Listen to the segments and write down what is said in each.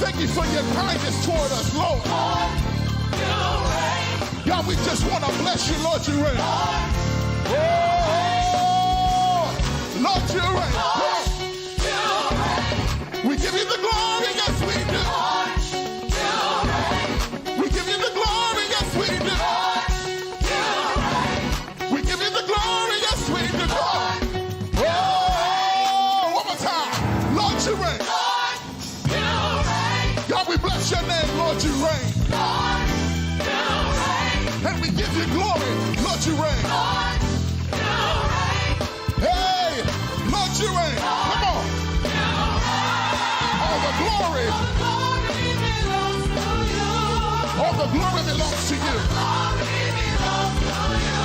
Thank you for your kindness toward us, Lord. Lord, you reign. God, we just want to bless you, Lord, you reign. Oh, Lord, you reign. Lord, you reign. We give you the glory, yes we do. Lord, you reign. We give you the glory, yes we do. Lord, you reign. We give you the glory, yes we do. Lord, Oh, one more time. Lord, you reign. Lord, you reign. God, we bless your name, Lord, you reign. Lord, you reign. And we give you glory, Lord, you reign. Lord, you reign. Hey, Lord, you reign. Come on. You reign. All the glory, Glory belongs to you. all the glory belongs to you. Glory belongs to you.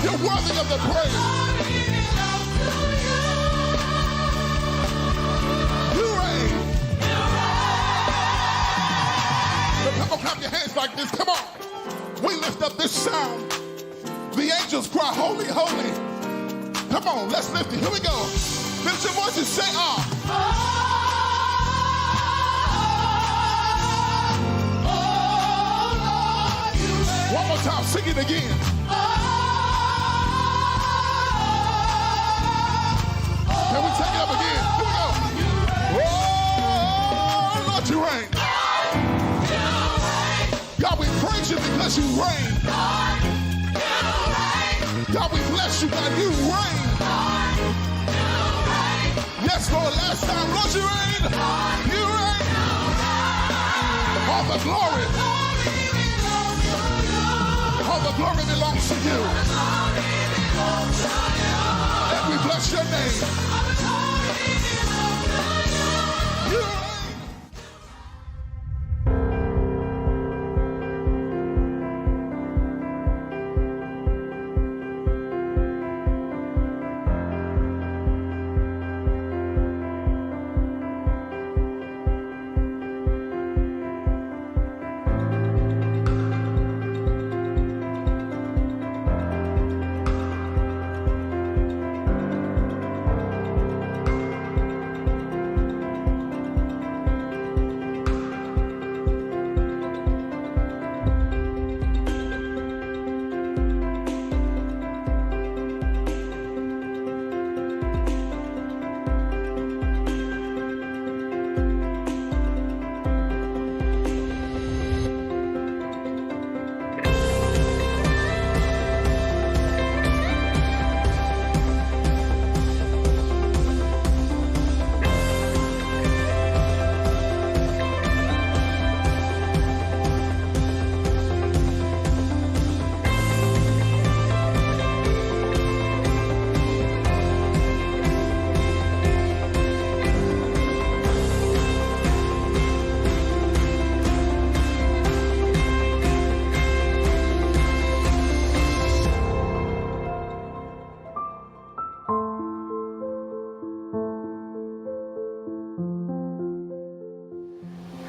You're worthy of the praise. Glory belongs to you. You reign. You reign. Come on, clap your hands like this. Come on. We lift up this sound. The angels cry, holy, holy. Come on, let's lift it. Here we go. Lift your voice and say, ah. One more time, sing it again. Can we take it up again? Here we go. Oh, Lord, you reign. God, we praise you because you reign. God, we bless you, God, you reign. Yes, Lord, last time, Lord, you reign. You reign. All the glory. All the glory belongs to you. And we bless your name. You reign.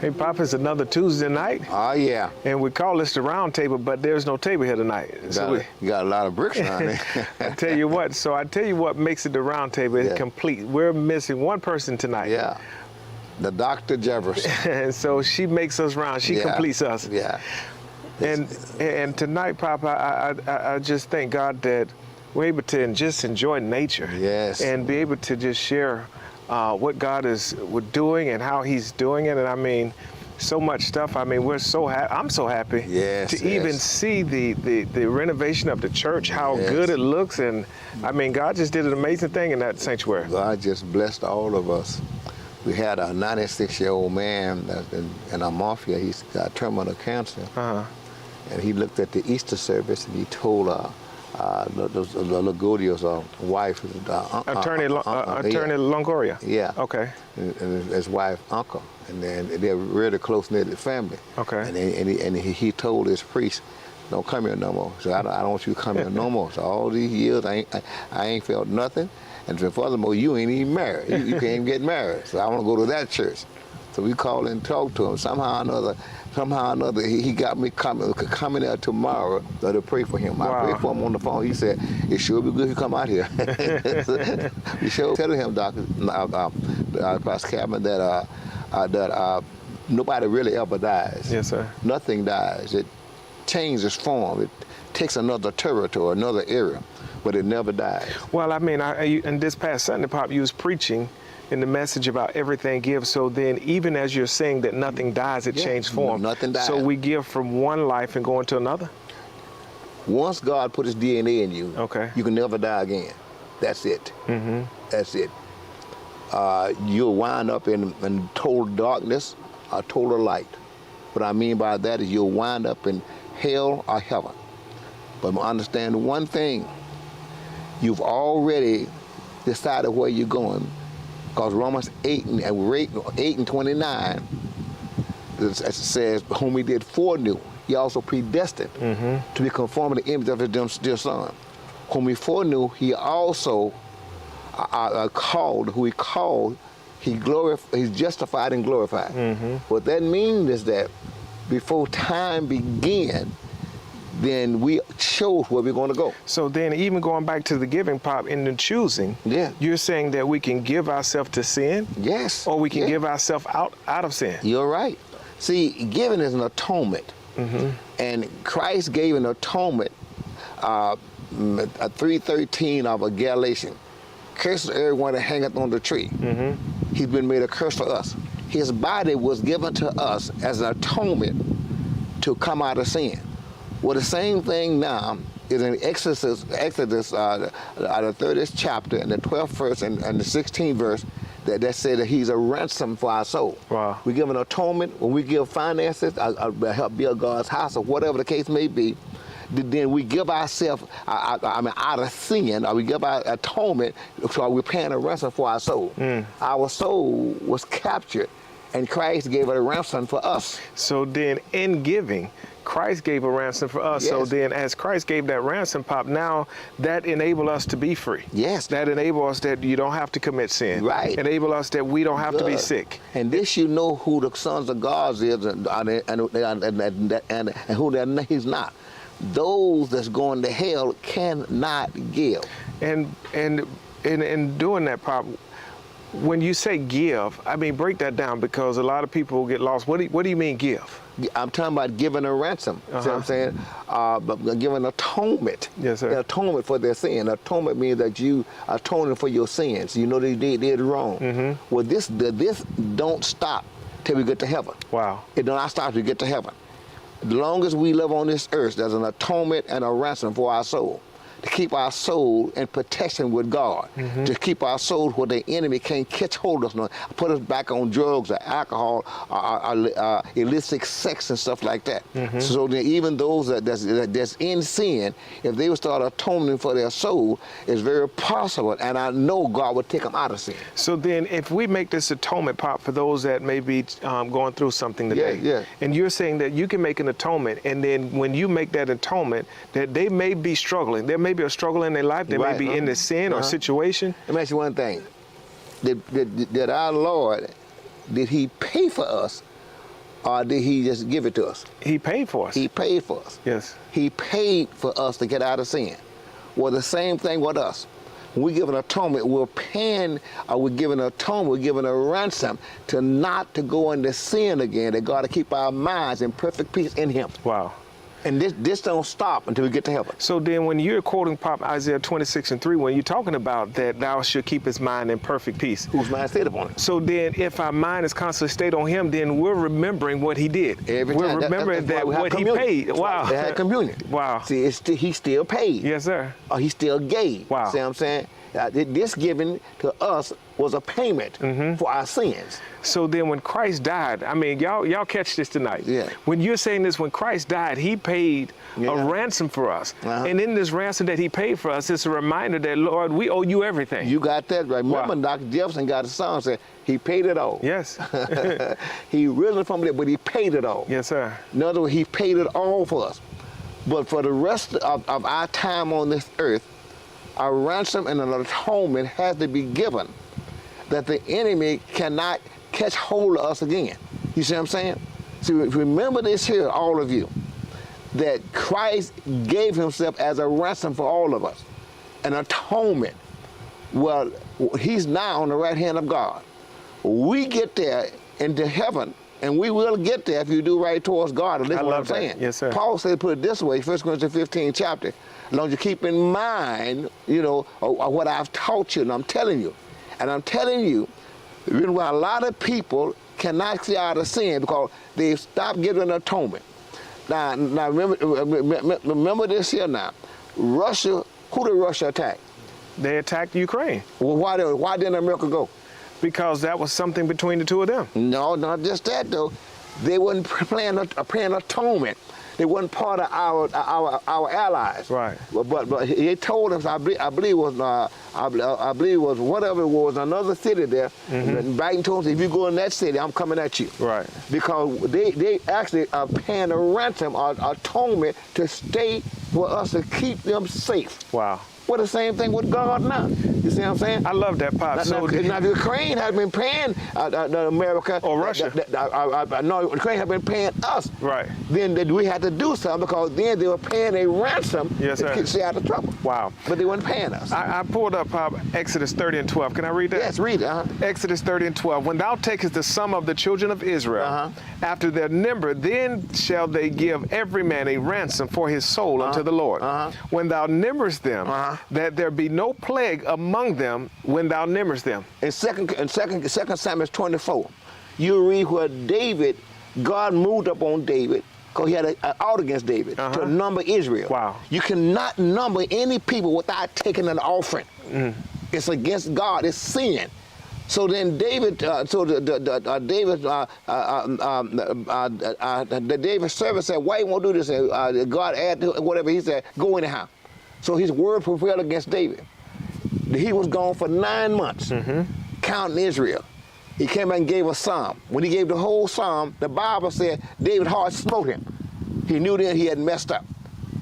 Hey, Pop, it's another Tuesday night, Oh, yeah. and we call this the round table, but there's no table here tonight. You got a lot of bricks around there. I tell you what makes it the round table is Yeah. complete. We're missing one person tonight. Yeah. The Dr. Jefferson. And so she makes us round. She Yeah. completes us. Yeah. And tonight, Pop, I just thank God that we're able to just enjoy nature. Yes. And be able to just share what God is doing and how He's doing it. And I mean, so much stuff. I mean, we're so happy. I'm so happy to even see the renovation of the church, how good it looks. And I mean, God just did an amazing thing in that sanctuary. God just blessed all of us. We had a 96-year-old man that's in our mafia. He's got terminal cancer. And he looked at the Easter service and he told Lagudio's wife, Attorney Longoria. Yeah. Okay. And his wife, uncle, and then they're really close-knit family. Okay. And he told his priest, "Don't come here no more." So I don't want you to come here no more. So all these years I ain't felt nothing, and furthermore you ain't even married. You can't even get married. So I want to go to that church. So we called and talked to him. Somehow or another, he got me coming there tomorrow to pray for him. I prayed for him on the phone. He said, "It sure be good if you come out here." We sure telling him, Pastor Cabin, that that nobody really ever dies. Yes, sir. Nothing dies. It changes form. It takes another territory, another area, but it never dies. Well, I mean, in this past Sunday, Pop, you was preaching in the message about everything gives. So then, even as you're saying that nothing dies, it changed form. Nothing dies. So we give from one life and go into another? Once God put his DNA in you, Okay. you can never die again. That's it. That's it. You'll wind up in total darkness or total light. What I mean by that is you'll wind up in hell or heaven. But understand one thing, you've already decided where you're going, because Romans 8 and 29 it says, whom he did foreknew, he also predestined to be conformed to the image of his dear son. Whom he foreknew, he also called. Who he called, he's justified and glorified. What that means is that before time began, then we chose where we're going to go. So then, even going back to the giving, Pop, in the choosing, you're saying that we can give ourselves to sin? Yes. Or we can give ourselves out of sin? You're right. See, giving is an atonement. And Christ gave an atonement, 3:13 of a Galatian. Curses everyone that hangeth on the tree. He's been made a curse for us. His body was given to us as an atonement to come out of sin. Well, the same thing now is in Exodus, the 30th chapter and the 12th verse and the 16th verse, that said that he's a ransom for our soul. Wow. We give an atonement when we give finances, help build God's house, or whatever the case may be. Then we give ourselves out of sin, or we give our atonement, so we're paying a ransom for our soul. Our soul was captured, and Christ gave it a ransom for us. So then, in giving, Christ gave a ransom for us. Yes. So then, as Christ gave that ransom, Pop, now that enable us to be free. Yes. That enable us that you don't have to commit sin. Right. Enable us that we don't have to be sick. And this, you know who the sons of God is, and who he's not. Those that's going to hell cannot give. And in doing that, Pop, when you say give, I mean, break that down, because a lot of people get lost. What do you mean give? I'm talking about giving a ransom. See what I'm saying? But giving atonement. Yes, sir. Atonement for their sin. Atonement means that you atoning for your sins. You know they did wrong. Well, this don't stop till we get to heaven. Wow. It don't stop till we get to heaven. As long as we live on this earth, there's an atonement and a ransom for our soul. To keep our soul in protection with God, to keep our soul where the enemy can't catch hold of us, put us back on drugs or alcohol, or illicit sex and stuff like that. So then even those that's in sin, if they would start atoning for their soul, it's very possible, and I know God would take them out of sin. So then, if we make this atonement, Pop, for those that may be going through something today, and you're saying that you can make an atonement, and then when you make that atonement, that they may be struggling, there may be a struggle in their life, they may be in the sin or situation. Let me ask you one thing. Did our Lord, did he pay for us, or did he just give it to us? He paid for us. He paid for us. Yes. He paid for us to get out of sin. Well, the same thing with us. When we give an atonement, we're paying, or we're giving an atonement, we're giving a ransom to not to go into sin again, that God to keep our minds in perfect peace in him. Wow. And this don't stop until we get to heaven. So then when you're quoting, Pop, Isaiah 26:3, when you're talking about that thou should keep his mind in perfect peace. Whose mind stayed upon it? So then if our mind is constantly stayed on him, then we're remembering what he did. Every we're time. remembering That's why we have what he communion. paid. Wow. They had communion. Wow. See, he still paid. Yes, sir. Or he still gave. Wow. See what I'm saying? This giving to us was a payment for our sins. So then when Christ died, I mean, y'all catch this tonight. Yeah. When you're saying this, when Christ died, he paid a ransom for us. And in this ransom that he paid for us, it's a reminder that, Lord, we owe you everything. You got that right. Remember, Dr. Jefferson got a song said, he paid it all. Yes. He risen from it, but he paid it all. Yes, sir. In other words, he paid it all for us. But for the rest of our time on this earth, a ransom and an atonement has to be given that the enemy cannot catch hold of us again. You see what I'm saying? So remember this here, all of you, that Christ gave himself as a ransom for all of us, an atonement. Well, he's now on the right hand of God. we get there into heaven, and we will get there if you do right towards God. And listen to what I'm saying. Yes, sir. Paul said, put it this way, 1 Corinthians 15 chapter, as long as you keep in mind, what I've taught you, and I'm telling you. And I'm telling you, the reason why a lot of people cannot see out of sin because they stopped giving atonement. Now remember this here now. Russia, who did Russia attack? They attacked Ukraine. Well, why didn't America go? Because that was something between the two of them. No, not just that though. They wasn't paying atonement. They wasn't part of our allies. Right. But he told us, I believe it was whatever it was, another city there. Mm-hmm. Biden told us, if you go in that city, I'm coming at you. Right. Because they actually are paying a ransom or atonement to stay for us to keep them safe. Wow. Well, the same thing with God now. You see what I'm saying? I love that, Pop. Now Ukraine has been paying America. Or Russia. No, Ukraine has been paying us. Right. Then we had to do something because then they were paying a ransom to stay out of trouble. Wow. But they weren't paying us. I pulled up Exodus 30 and 12. Can I read that? Yes, read it. Exodus 30 and 12. When thou takest the sum of the children of Israel, after their number, then shall they give every man a ransom for his soul unto the Lord. When thou numberest them, that there be no plague among them when thou numberest them. In 2 Samuel 24, you read where David, God moved up on David because he had an out against David to number Israel. Wow. You cannot number any people without taking an offering. It's against God. It's sin. So then David, David's servant said, why you won't do this? God add whatever. He said, go anyhow. So his word prevailed against David. He was gone for 9 months, counting Israel. He came and gave a psalm. When he gave the whole psalm, the Bible said David's heart smote him. He knew then he had messed up.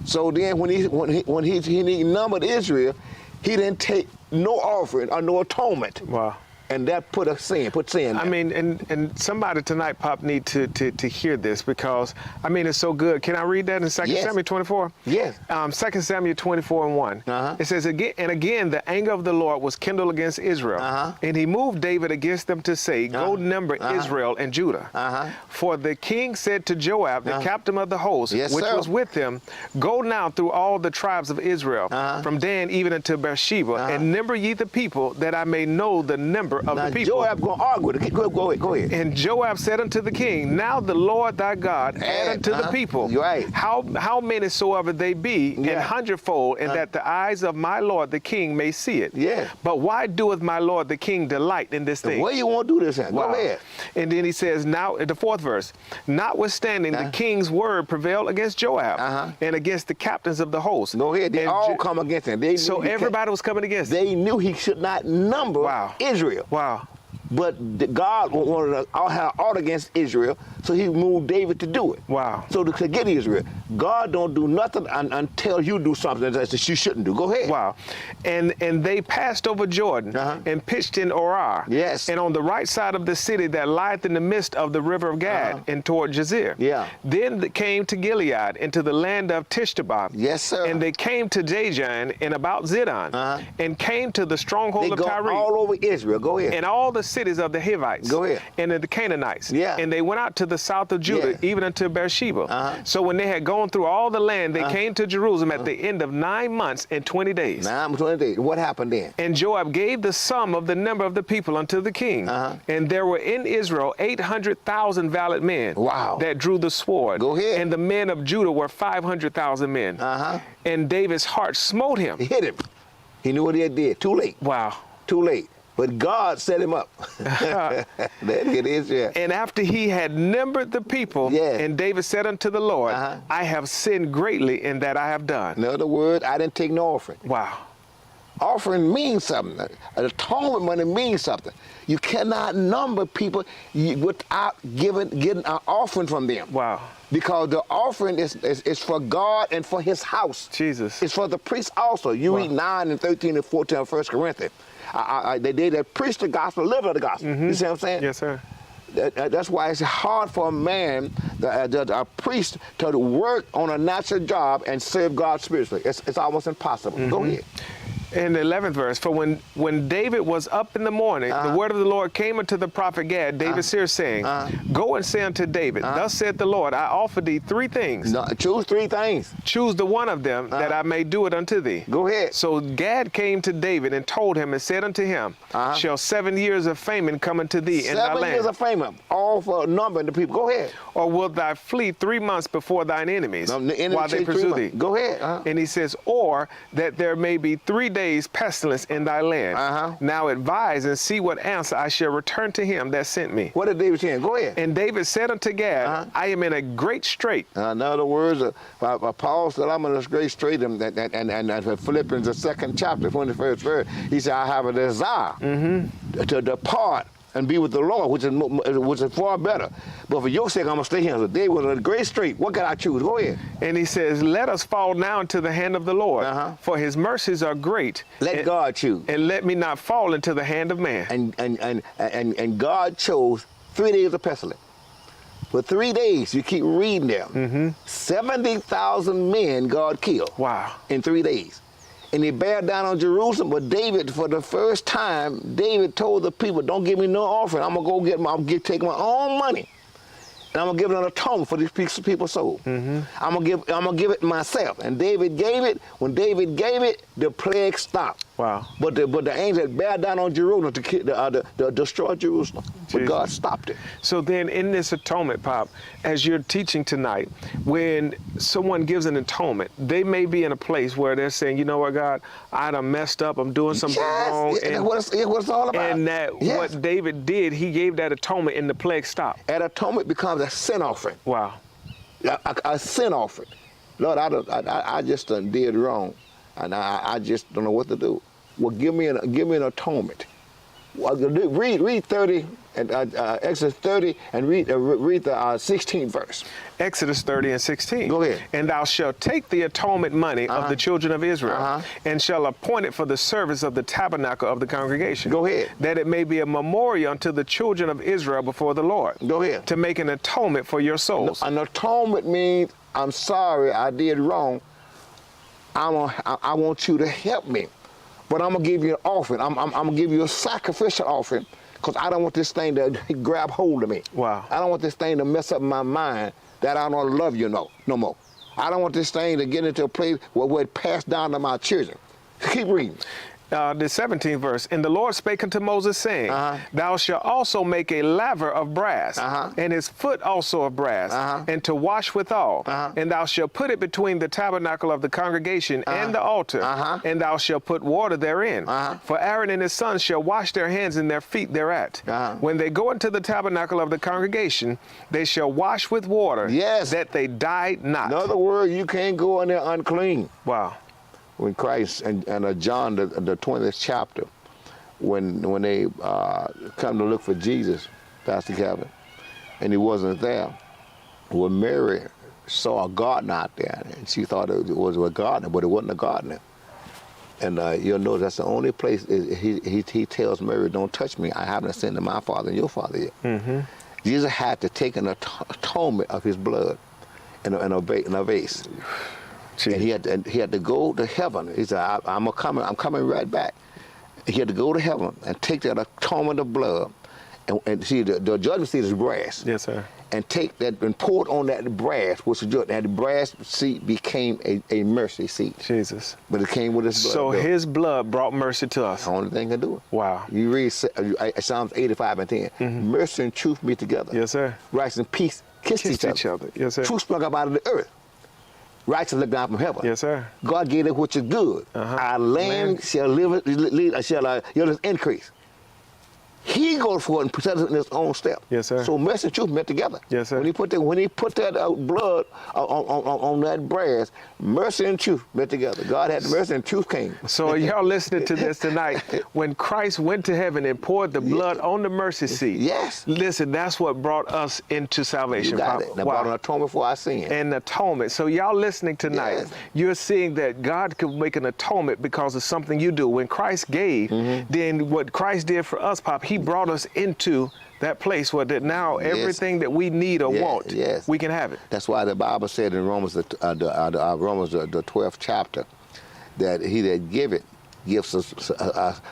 So then when he numbered Israel, he didn't take no offering or no atonement. Wow. And that put sin there. I mean, and somebody tonight, Pop, need to hear this because, I mean, it's so good. Can I read that in 2 Samuel 24? Yes. 2 Samuel 24 and 1. It says, again, the anger of the Lord was kindled against Israel. And he moved David against them to say, go number Israel and Judah. For the king said to Joab, the captain of the host, which was with him, go now through all the tribes of Israel, from Dan even unto Beersheba, and number ye the people, that I may know the number of the people. Joab going to argue with it. Go ahead. And Joab said unto the king, now the Lord thy God add unto the people, how many soever they be, an hundredfold, and that the eyes of my Lord the king may see it. But why doeth my Lord the king delight in this thing? Where you want to do this at? Go ahead. And then he says, now, in the 4th verse, notwithstanding the king's word prevailed against Joab and against the captains of the host. Go ahead. They all come against him. So everybody was coming against him. They knew he should not number Israel. Wow. But God wanted to have out against Israel, so he moved David to do it. Wow. So to get Israel. God don't do nothing until you do something that you shouldn't do. Go ahead. Wow. And they passed over Jordan and pitched in Orar. Yes. And on the right side of the city that lieth in the midst of the river of Gad and toward Jazer. Yeah. Then they came to Gilead, into the land of Tishtabah. Yes, sir. And they came to Jajan and about Zidon, and came to the stronghold of Tyre. They go all over Israel. Go ahead. And all the cities of the Hivites. Go ahead. And of the Canaanites. Yeah. And they went out to the south of Judah, even unto Beersheba. So when they had gone through all the land, they came to Jerusalem at the end of 9 months and 20 days. 9 months, 20 days. What happened then? And Joab gave the sum of the number of the people unto the king. And there were in Israel 800,000 valiant men that drew the sword. Go ahead. And the men of Judah were 500,000 men. And David's heart smote him. He hit him. He knew what he had did. Too late. Wow. Too late. But God set him up. It is, And after he had numbered the people, and David said unto the Lord, I have sinned greatly in that I have done. In other words, I didn't take no offering. Wow. Offering means something. Atonement money means something. You cannot number people without getting an offering from them. Wow. Because the offering is for God and for his house. Jesus. It's for the priest also. You read 9 and 13 and 14 of 1 Corinthians. They that preach the gospel, live of the gospel. You see what I'm saying? Yes, sir. That's why it's hard for a man, a priest, to work on a natural job and serve God spiritually. It's almost impossible. Go ahead. In the 11th verse, for when David was up in the morning, the word of the Lord came unto the prophet Gad, David's seer, saying, Go and say unto David, Thus saith the Lord, I offer thee 3 things. No, choose 3 things. Choose the one of them, that I may do it unto thee. Go ahead. So Gad came to David and told him and said unto him, Shall 7 years of famine come unto thee in thy 7 land? years of famine, all for a number of the people. Go ahead. Or wilt thou flee 3 months before thine enemies, No, the enemy while they take 3 pursue months. thee? Go ahead. And he says, or that there may be 3 days pestilence in thy land. Now advise and see what answer I shall return to him that sent me. What did David say? Go ahead. And David said unto Gad, I am in a great strait. In other words, Paul said, I'm in a great strait, and Philippians, the 2nd chapter, 21st verse, he said, I have a desire to depart and be with the Lord, which is far better. But for your sake, I'm going to stay here. So David was in a great strait. What can I choose? Go ahead. And he says, let us fall now into the hand of the Lord, for his mercies are great. Let God choose. And let me not fall into the hand of man. And God chose 3 days of pestilence. For 3 days, you keep reading them. 70,000 men God killed. Wow. In 3 days. And he bear down on Jerusalem. But David, for the first time, David told the people, don't give me no offering. I'm going to go take my own money. And I'm going to give it an atonement for these people's soul. I'm going to give it myself. And David gave it. When David gave it, the plague stopped. Wow. But the angel had bear down on Jerusalem to destroy Jerusalem. But God stopped it. So then in this atonement, Pop, as you're teaching tonight, when someone gives an atonement, they may be in a place where they're saying, you know what, God, I done messed up. I'm doing something wrong. And that's what it's all about. And that what David did, he gave that atonement and the plague stopped. That atonement becomes a sin offering. Wow. A sin offering. Lord, I just done did wrong. And I just don't know what to do. Well, give me an atonement. Well, read 30 and Exodus 30 and read the 16th verse. Exodus 30 and 16. Go ahead. And thou shalt take the atonement money of the children of Israel and shall appoint it for the service of the tabernacle of the congregation. Go ahead. That it may be a memorial unto the children of Israel before the Lord. Go ahead. To make an atonement for your souls. An atonement means, I'm sorry, I did wrong. I want you to help me. But I'm going to give you an offering. I'm going to give you a sacrificial offering because I don't want this thing to grab hold of me. Wow. I don't want this thing to mess up my mind that I don't love you no more. I don't want this thing to get into a place where it passed down to my children. Keep reading. The 17th verse, and the Lord spake unto Moses, saying, Thou shalt also make a laver of brass, and his foot also of brass, and to wash withal. And thou shalt put it between the tabernacle of the congregation and the altar, and thou shalt put water therein. For Aaron and his sons shall wash their hands and their feet thereat. When they go into the tabernacle of the congregation, they shall wash with water, that they die not. In other words, you can't go in there unclean. Wow. When Christ and John, the 20th chapter, when they come to look for Jesus, Pastor Kevin, and he wasn't there, well, Mary saw a gardener out there, and she thought it was a gardener, but it wasn't a gardener. And you'll notice that's the only place he tells Mary, don't touch me. I haven't ascended my Father and your Father yet. Jesus had to take an atonement of his blood in a vase. And he had to go to heaven. He said, I'm coming right back. He had to go to heaven and take that atonement of blood, and see the judgment seat is brass. Yes, sir. And take that and pour it on that brass, which was judgment. And the brass seat became a mercy seat. Jesus. But it came with his blood. So his blood brought mercy to us. The only thing can do it. Wow. You read Psalms 85 and 10. Mercy and truth meet together. Yes, sir. Righteousness and peace kiss each other. Yes, sir. Truth sprung up out of the earth. Righteousness look down from heaven. Yes, sir. God gave it which is good. Our land shall increase. He goes for it and puts it in his own step. Yes, sir. So mercy and truth met together. Yes, sir. When he put that blood on that brass, mercy and truth met together. God had mercy and truth came. So y'all listening to this tonight, when Christ went to heaven and poured the blood on the mercy seat. Yes. Listen, that's what brought us into salvation. You got it. That brought an atonement for our sin. An atonement. So y'all listening tonight, you're seeing that God could make an atonement because of something you do. When Christ gave, then what Christ did for us, Pop, he brought us into that place where now everything that we need or want, we can have it. That's why the Bible said in Romans, the 12th chapter, that he that giveth give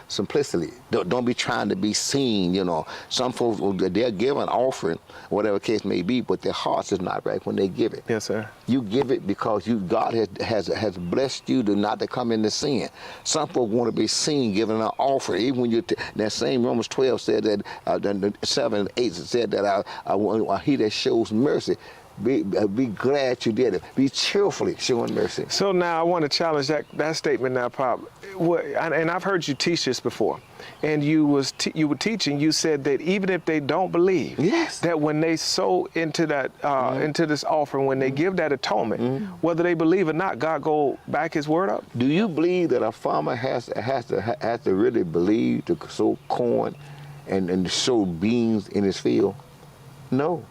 simplicity. Don't be trying to be seen, you know. Some folks, they'll give an offering, whatever case may be, but their hearts is not right when they give it. Yes, sir. You give it because God has blessed you not to come into sin. Some folks want to be seen giving an offering. Even when that same Romans 12 said that, 7 and 8 said that he that shows mercy, be glad you did it. Be cheerfully showing mercy. So now I want to challenge that statement now, Pop. And I've heard you teach this before. And you were teaching. You said that even if they don't believe, yes, that when they sow into that into this offering, when they give that atonement, whether they believe or not, God go back His word up. Do you believe that a farmer has to really believe to sow corn and sow beans in his field? No.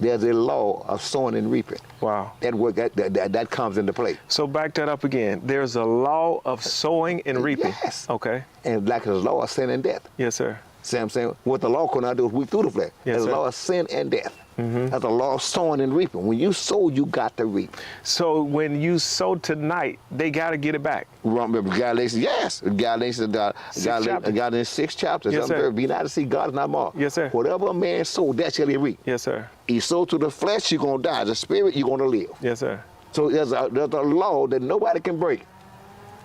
There's a law of sowing and reaping. Wow. That comes into play. So back that up again. There's a law of sowing and reaping. Yes. Okay. And like there's a law of sin and death. Yes, sir. See what I'm saying? What the law could not do is weep through the flesh. Yes, there's sir. a law of sin and death. That's a law of sowing and reaping. When you sow, you got to reap. So when you sow tonight, they got to get it back. Remember Galatians, yes. Galatians 6 chapters. Yes, sir. Be not to see God is not mocked. Yes, sir. Whatever a man sow, that shall he reap. Yes, sir. He sow to the flesh, you're going to die. The spirit, you're going to live. Yes, sir. So there's a law that nobody can break.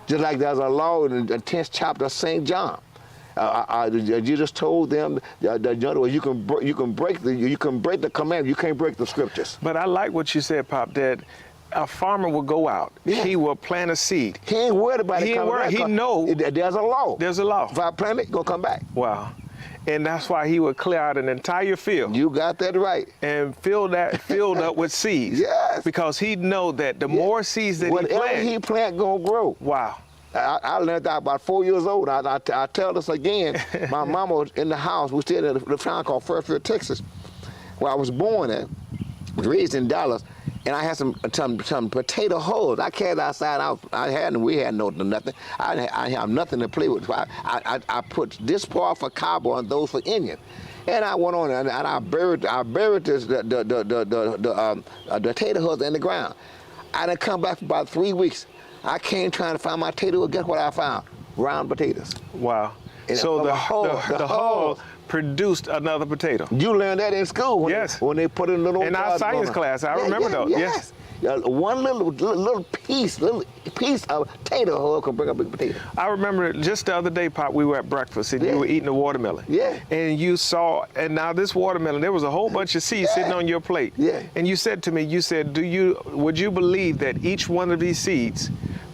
Just like there's a law in the 10th chapter of St. John. Jesus told them that you can break the command, you can't break the scriptures. But I like what you said, Pop, that a farmer will go out. Yeah. He will plant a seed. He ain't worried about it. He ain't worried. He know there's a law. There's a law. If I plant it, it's gonna come back. Wow. And that's why he would clear out an entire field. You got that right. And fill that field up with seeds. Yes. Because he know that the more seeds that whatever he plant gonna grow. Wow. I learned that about 4 years old. I tell this again. My mama was in the house. We stayed at a town called Fairfield, Texas, where I was born at. Was raised in Dallas, and I had some potato hulls. I carried outside. We had nothing. I have nothing to play with. So I put this part for cowboy and those for Indian. And I went on and I buried the potato hulls in the ground. I didn't come back for about 3 weeks. I came trying to find my potato. Guess what I found? Round potatoes. Wow. And so the hull produced another potato. You learned that in school. When they put in little. In our science class, I remember those. Yes. One little piece of potato hull can bring a big potato. I remember just the other day, Pop, we were at breakfast and you were eating a watermelon. Yeah. And you saw, and now this watermelon, there was a whole bunch of seeds sitting on your plate. Yeah. And you said to me, would you believe that each one of these seeds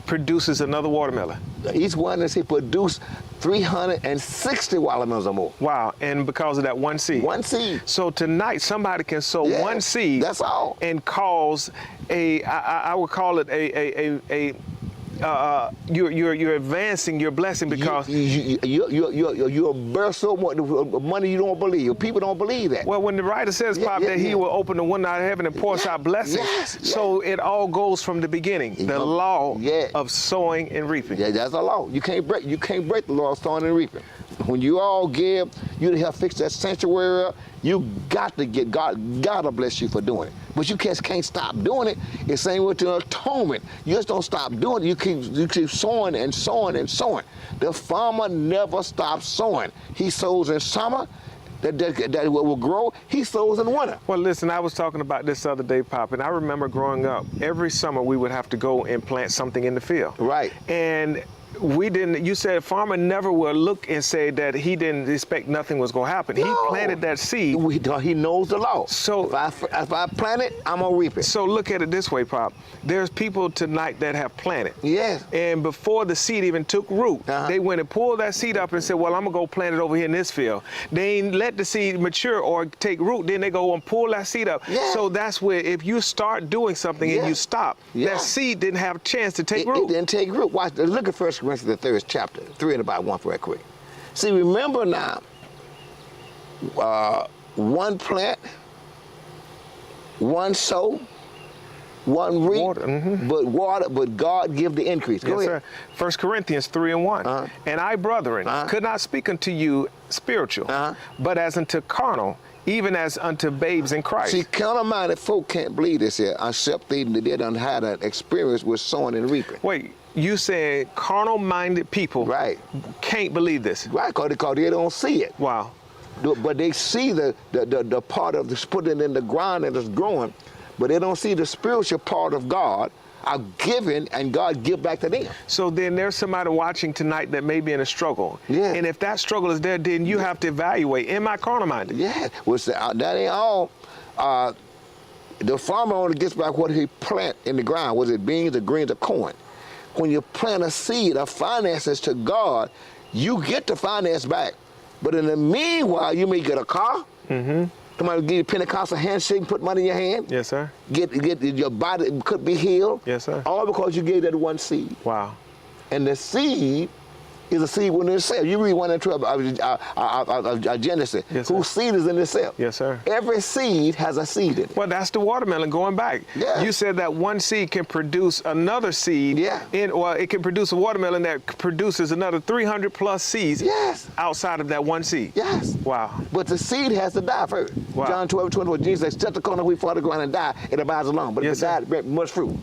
produces another watermelon? Each one that he produced 360 watermelons or more. Wow, and because of that one seed. One seed. So tonight, somebody can sow one seed. That's all. And cause I would call it you're advancing your blessing because you'll burst so much money you don't believe. People don't believe that. Well, when the writer says, Pop, that he will open the window of heaven and pour out blessings, so it all goes from the beginning. The law of sowing and reaping. Yeah, that's a law. You can't break the law of sowing and reaping. When you all give, you help fix that sanctuary up. You got to get God. God will bless you for doing it. But you can't stop doing it. It's same with the atonement. You just don't stop doing it. You keep sowing and sowing and sowing. The farmer never stops sowing. He sows in summer. That will grow. He sows in winter. Well, listen, I was talking about this other day, Pop, and I remember growing up, every summer we would have to go and plant something in the field. Right. And you said farmer never will look and say that he didn't expect nothing was going to happen. No. He planted that seed. He knows the law. So if I plant it, I'm going to reap it. So look at it this way, Pop. There's people tonight that have planted. Yes. And before the seed even took root, they went and pulled that seed up and said, well, I'm going to go plant it over here in this field. They ain't let the seed mature or take root. Then they go and pull that seed up. Yes. So that's where if you start doing something and you stop, that seed didn't have a chance to take root. It didn't take root. Watch. Look at 1 Corinthians, the 3rd chapter, 3 and about 1 right quick. See, remember now, one plant, one sow, one reap, but God give the increase. Go ahead. Sir. 1 Corinthians 3 and 1. And I, brethren, could not speak unto you spiritual, but as unto carnal, even as unto babes in Christ. See, carnal-minded folk can't believe this here, except they done had an experience with sowing and reaping. Wait, you said carnal-minded people Right. can't believe this? Right, because they don't see it. Wow. But they see the part of this putting in the ground and it's growing, but they don't see the spiritual part of God are given and God give back to them. So then there's somebody watching tonight that may be in a struggle. Yeah. And if that struggle is there, then you have to evaluate, am I carnal-minded? Yeah, that ain't all. The farmer only gets back what he plant in the ground, was it beans or greens or corn. When you plant a seed of finances to God, you get the finance back. But in the meanwhile, you may get a car. Mm-hmm. Somebody give you a Pentecostal handshake and put money in your hand. Yes, sir. Get your body could be healed. Yes, sir. All because you gave that one seed. Wow. And the seed is a seed within itself. You read 1 and 2 of Genesis. Yes, whose sir. seed is in itself. Yes, sir. Every seed has a seed in it. Well, that's the watermelon going back. Yeah. You said that one seed can produce another seed. Yeah. It can produce a watermelon that produces another 300 plus seeds. Yes. Outside of that one seed. Yes. Wow. But the seed has to die first. Wow. John 12:24, Jesus said, set the corn of wheat, fall to the ground and die, it abides alone. But Yes, if it died, it bear much fruit.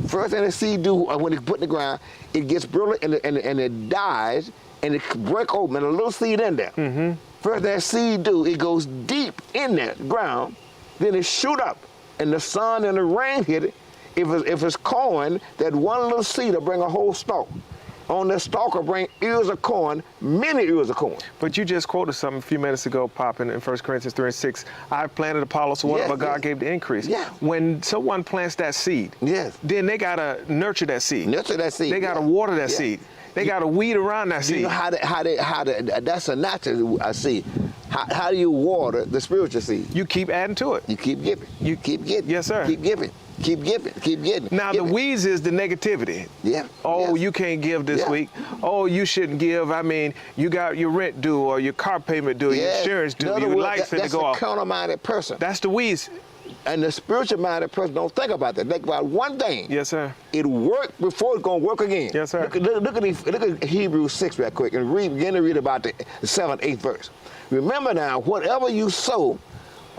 First thing the seed do, when it's put in the ground, it gets brittle and it dies, and it break open, and a little seed in there. Mm-hmm. First that seed do, it goes deep in that ground, then it shoot up, and the sun and the rain hit it. If it's corn, that one little seed will bring a whole stalk. On the stalk will bring ears of corn, many ears of corn. But you just quoted something a few minutes ago, Pop, in 1 Corinthians 3:6. I planted Apollos, water, but God gave the increase. Yeah. When someone plants that seed, Yes. then they gotta nurture that seed. Nurture that seed. They gotta water that seed. They gotta weed around that You seed. know how that's a natural seed. How do you water the spiritual seed? You keep adding to it. You keep giving. You keep getting. Yes, sir. Keep giving. Keep giving. Keep getting. Now giving. the weeds is the negativity. Yeah. Oh, Yes. you can't give this Yeah. week. Oh, you shouldn't give. I mean, you got your rent due, or your car payment due, your Yes. insurance In due, other your words, lights finna that's go a off. carnal-minded person. That's the weeds. And the spiritual-minded person don't think about that. Think about one thing. Yes, sir. It worked before it's gonna work again. Yes, sir. Look at Hebrews 6 real quick and begin to read about the 7th, 8th verse. Remember now, whatever you sow,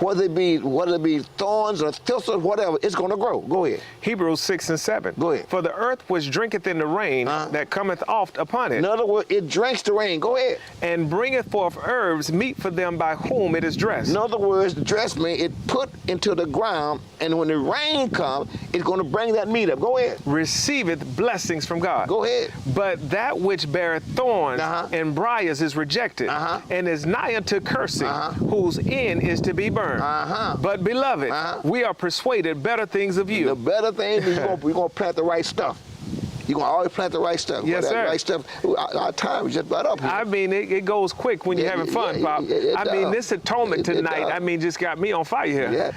whether it be thorns or thistles, whatever, it's gonna grow. Go ahead. Hebrews 6 and 7. Go ahead. For the earth which drinketh in the rain that cometh oft upon it, In other words, it drinks the rain. Go ahead. and bringeth forth herbs meet for them by whom it is dressed. In other words, dress means it put into the ground, and when the rain comes, it's gonna bring that meat up. Go ahead. Receiveth blessings from God. Go ahead. But that which beareth thorns and briars is rejected, and is nigh unto cursing, whose end is to be burned. But beloved, we are persuaded better things of The you. better thing is you're gonna plant the right stuff. You're gonna always plant the right stuff. Yes, that sir. Right stuff. Our time is just about up here. I mean, it goes quick when you're Yeah, having fun, yeah, Pop. it I mean, does. this atonement It tonight, does. I mean, just got me on fire here. Yeah.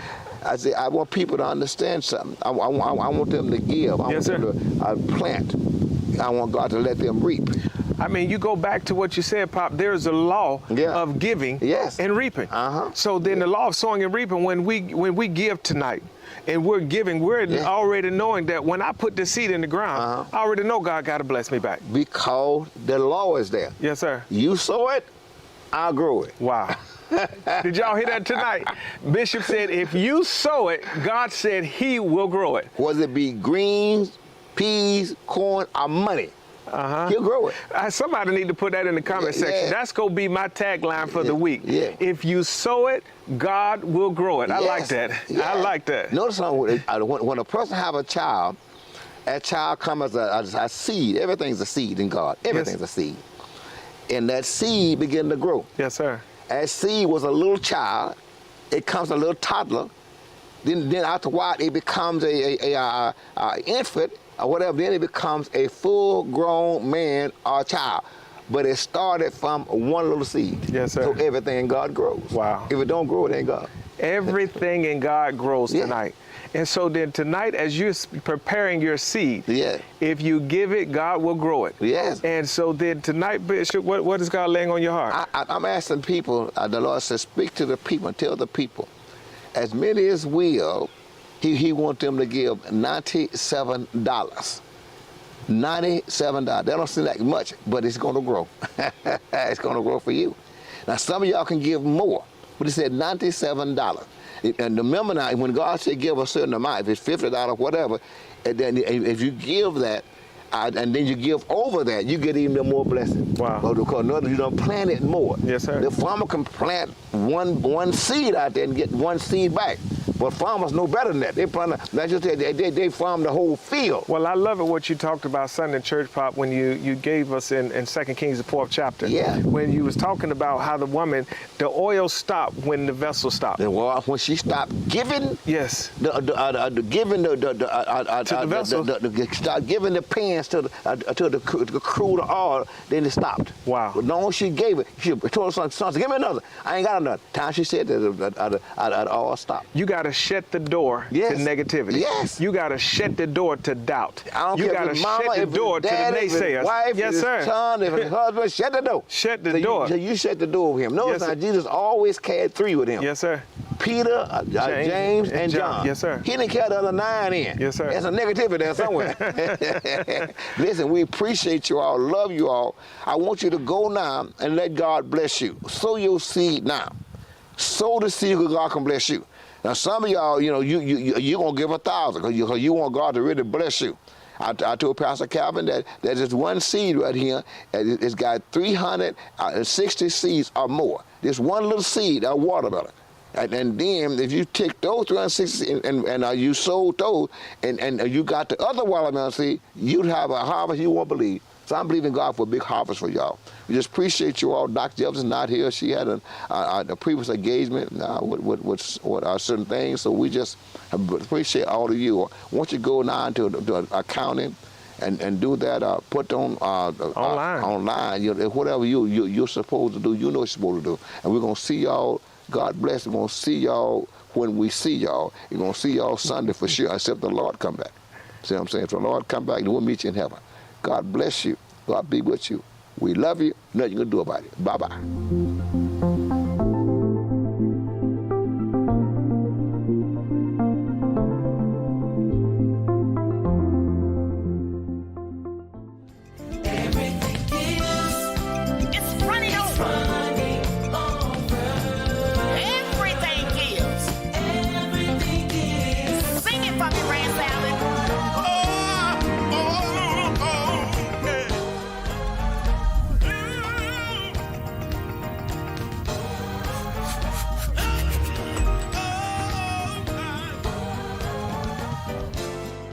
I say I want people to understand something. I want them to give. I Yes, want them to plant. I want God to let them reap. I mean, you go back to what you said, Pop. There's a law of giving and reaping. So then the law of sowing and reaping, when we give tonight and we're giving, we're already knowing that when I put the seed in the ground, I already know God got to bless me back. Because the law is there. Yes, sir. You sow it, I'll grow it. Wow. Did y'all hear that tonight? Bishop said, if you sow it, God said he will grow it. Whether it be greens, peas, corn, or money. He'll grow it. Somebody need to put that in the comment section. That's going to be my tagline for the week. Yeah. If you sow it, God will grow it. I like that. Yeah. I like that. Notice when a person have a child, that child comes as a seed. Everything's a seed in God. Everything's a seed. And that seed begin to grow. Yes, sir. That seed was a little child. It comes a little toddler. Then after a while, it becomes a infant or whatever. Then it becomes a full-grown man or child. But it started from one little seed. Yes, sir. So everything in God grows. Wow. If it don't grow, it ain't God. Everything in God grows tonight. And so then tonight, as you're preparing your seed, if you give it, God will grow it. Yes. And so then tonight, Bishop, what is God laying on your heart? I'm asking people, the Lord says, speak to the people and tell the people, as many as will, he wants them to give $97. $97. That don't seem like much, but it's going to grow. It's going to grow for you. Now, some of y'all can give more. but he said $97. And remember now, when God said give a certain amount, if it's $50, whatever, and then if you give that, and then you give over that, you get even more blessing. Wow. Because you don't plant it more. Yes, sir. The farmer can plant one seed out there and get one seed back. But farmers know better than that. They farm the whole field. Well, I love it what you talked about Sunday in church, Pop, when you gave us in 2 Kings, the 4th chapter. Yeah. When you was talking about how the woman, the oil stopped when the vessel stopped. And when she stopped giving, yes, giving the vessel, start giving the pans to the crew, the oil, then it stopped. Wow. But no, she gave it. She told her son, give me another. I ain't got another. Time she said that all stopped. You got to shut the door to negativity. Yes. You got to shut the door to doubt. I don't you care got to if it's mama, shut the if door it's to dad, the if it's naysayers. wife, yes, if sir. it's son, if it's husband, shut the door. Shut the door. You shut the door with him. Notice now, Jesus always carried 3 with him. Yes, sir. Peter, James, and John. Yes, sir. He didn't carry the other 9 in. Yes, sir. There's a negativity there somewhere. Listen, we appreciate you all, love you all. I want you to go now and let God bless you. Sow your seed now. Sow the seed because God can bless you. Now, some of y'all, you're going to give 1,000 because you want God to really bless you. I told Pastor Calvin that there's this one seed right here, and it's got 360 seeds or more. This one little seed, a watermelon. And then if you take those 360 and you sold those, and you got the other watermelon seed, you'd have a harvest you won't believe. So I'm believing God for a big harvest for y'all. We just appreciate you all. Dr. Jefferson not here. She had a previous engagement with certain things. So we just appreciate all of you. Once you go now into accounting and do that, put on online. Whatever you're supposed to do, you know what you're supposed to do. And we're going to see y'all. God bless. We're going to see y'all when we see y'all. We're going to see y'all Sunday for sure, except the Lord come back. See what I'm saying? If the Lord come back, then we'll meet you in heaven. God bless you. God be with you. We love you. Nothing you can do about it. Bye-bye.